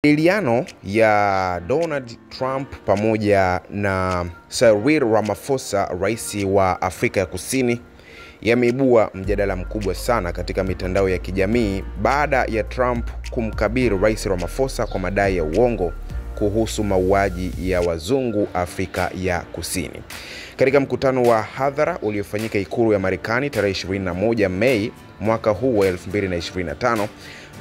Makubaliano ya Donald Trump pamoja na Cyril Ramaphosa, rais wa Afrika ya Kusini, yameibua mjadala mkubwa sana katika mitandao ya kijamii baada ya Trump kumkabili Rais Ramaphosa kwa madai ya uongo kuhusu mauaji ya wazungu Afrika ya Kusini. Katika mkutano wa hadhara uliofanyika Ikulu ya Marekani tarehe 21 Mei mwaka huu wa 2025,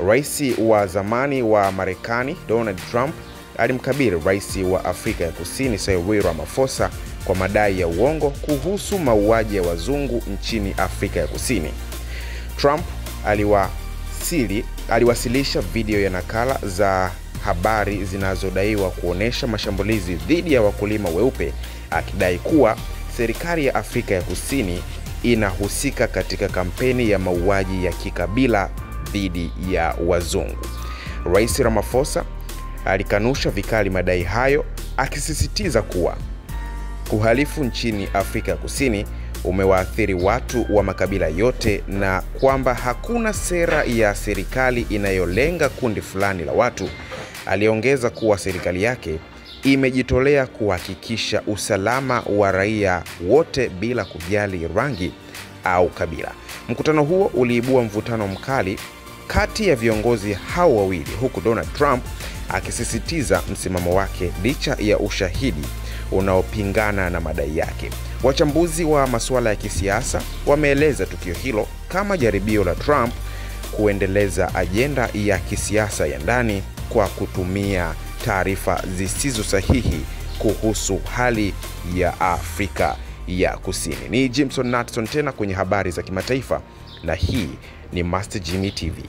Rais wa zamani wa Marekani Donald Trump alimkabili Rais wa Afrika ya Kusini Cyril Ramaphosa kwa madai ya uongo kuhusu mauaji ya wazungu nchini Afrika ya Kusini. Trump aliwasilisha video ya nakala za habari zinazodaiwa kuonesha mashambulizi dhidi ya wakulima weupe, akidai kuwa serikali ya Afrika ya Kusini inahusika katika kampeni ya mauaji ya kikabila dhidi ya wazungu. Rais Ramaphosa alikanusha vikali madai hayo, akisisitiza kuwa uhalifu nchini Afrika ya Kusini umewaathiri watu wa makabila yote na kwamba hakuna sera ya serikali inayolenga kundi fulani la watu. Aliongeza kuwa serikali yake imejitolea kuhakikisha usalama wa raia wote bila kujali rangi au kabila. Mkutano huo uliibua mvutano mkali kati ya viongozi hao wawili, huku Donald Trump akisisitiza msimamo wake licha ya ushahidi unaopingana na madai yake. Wachambuzi wa masuala ya kisiasa wameeleza tukio hilo kama jaribio la Trump kuendeleza ajenda ya kisiasa ya ndani kwa kutumia taarifa zisizo sahihi kuhusu hali ya Afrika ya Kusini. Ni Jimson Natson tena kwenye habari za kimataifa, na hii ni Master Jimmy TV.